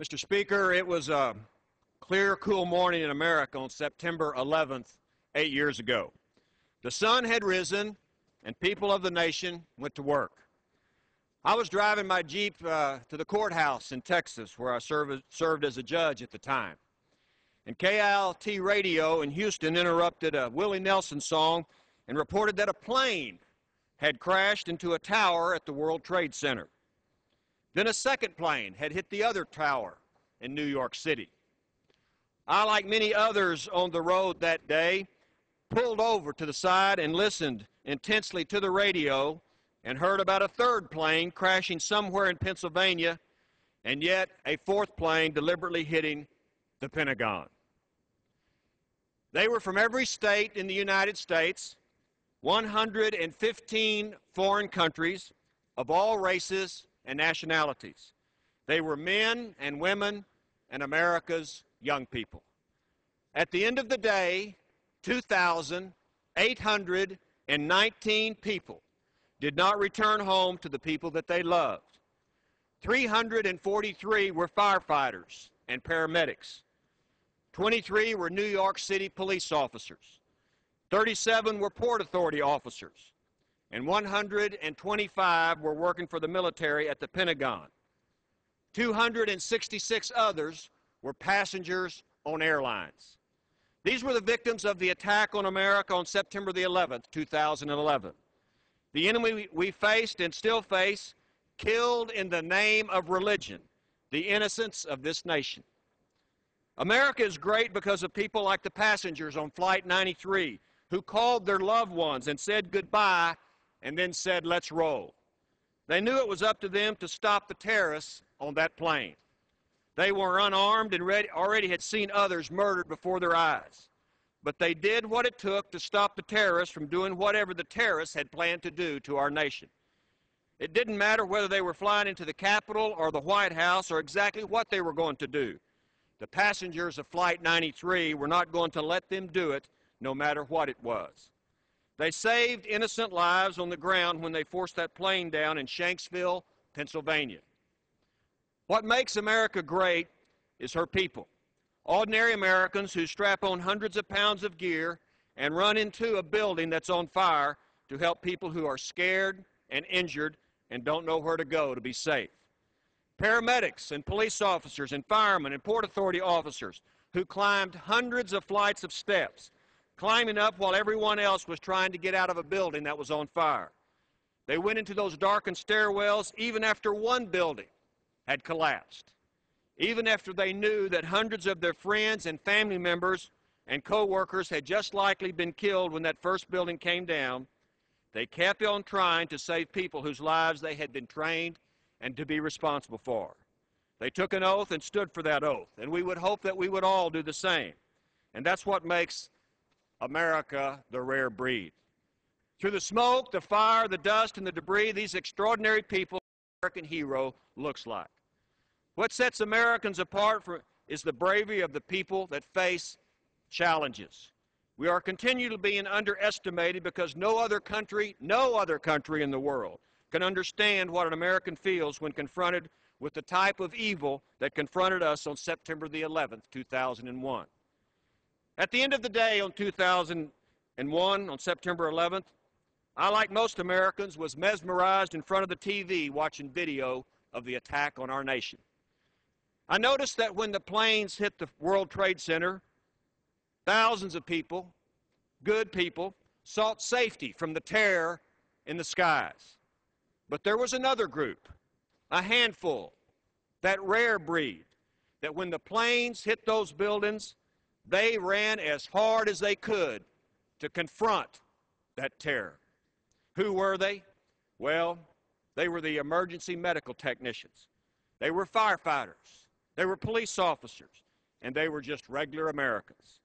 Mr. Speaker, it was a clear, cool morning in America on September 11th, 8 years ago. The sun had risen, and people of the nation went to work. I was driving my Jeep to the courthouse in Texas, where I served as a judge at the time. And KILT radio in Houston interrupted a Willie Nelson song and reported that a plane had crashed into a tower at the World Trade Center. Then a second plane had hit the other tower in New York City. I, like many others on the road that day, pulled over to the side and listened intensely to the radio and heard about a third plane crashing somewhere in Pennsylvania, and yet a fourth plane deliberately hitting the Pentagon. They were from every state in the United States, 115 foreign countries of all races and nationalities. They were men and women and America's young people. At the end of the day, 2,819 people did not return home to the people that they loved. 343 were firefighters and paramedics. 23 were New York City police officers. 37 were Port Authority officers. And 125 were working for the military at the Pentagon. 266 others were passengers on airlines. These were the victims of the attack on America on September the 11th, 2011. The enemy we faced and still face killed in the name of religion the innocents of this nation. America is great because of people like the passengers on Flight 93 who called their loved ones and said goodbye and then said, "Let's roll." They knew it was up to them to stop the terrorists on that plane. They were unarmed and already had seen others murdered before their eyes. But they did what it took to stop the terrorists from doing whatever the terrorists had planned to do to our nation. It didn't matter whether they were flying into the Capitol or the White House or exactly what they were going to do. The passengers of Flight 93 were not going to let them do it, no matter what it was. They saved innocent lives on the ground when they forced that plane down in Shanksville, Pennsylvania. What makes America great is her people. Ordinary Americans who strap on hundreds of pounds of gear and run into a building that's on fire to help people who are scared and injured and don't know where to go to be safe. Paramedics and police officers and firemen and Port Authority officers who climbed hundreds of flights of steps, climbing up while everyone else was trying to get out of a building that was on fire. They went into those darkened stairwells even after one building had collapsed, even after they knew that hundreds of their friends and family members and co-workers had just likely been killed when that first building came down. They kept on trying to save people whose lives they had been trained and to be responsible for. They took an oath and stood for that oath, and we would hope that we would all do the same. And that's what makes America the rare breed. Through the smoke, the fire, the dust, and the debris, these extraordinary people, American hero looks like. What sets Americans apart is the bravery of the people that face challenges. We are continually being underestimated because no other country in the world can understand what an American feels when confronted with the type of evil that confronted us on September the 11th, 2001. At the end of the day on 2001, on September 11th, I, like most Americans, was mesmerized in front of the TV watching video of the attack on our nation. I noticed that when the planes hit the World Trade Center, thousands of people, good people, sought safety from the terror in the skies. But there was another group, a handful, that rare breed, that when the planes hit those buildings, they ran as hard as they could to confront that terror. Who were they? Well, they were the emergency medical technicians. They were firefighters. They were police officers. And they were just regular Americans.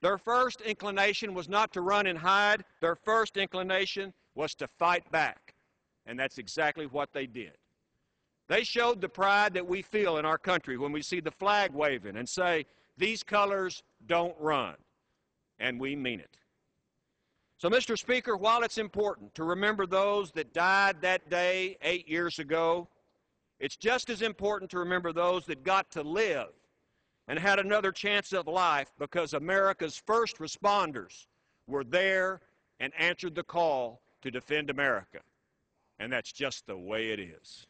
Their first inclination was not to run and hide. Their first inclination was to fight back. And that's exactly what they did. They showed the pride that we feel in our country when we see the flag waving and say, "These colors don't run." And we mean it. So, Mr. Speaker, while it's important to remember those that died that day 8 years ago, it's just as important to remember those that got to live and had another chance at life because America's first responders were there and answered the call to defend America. And that's just the way it is.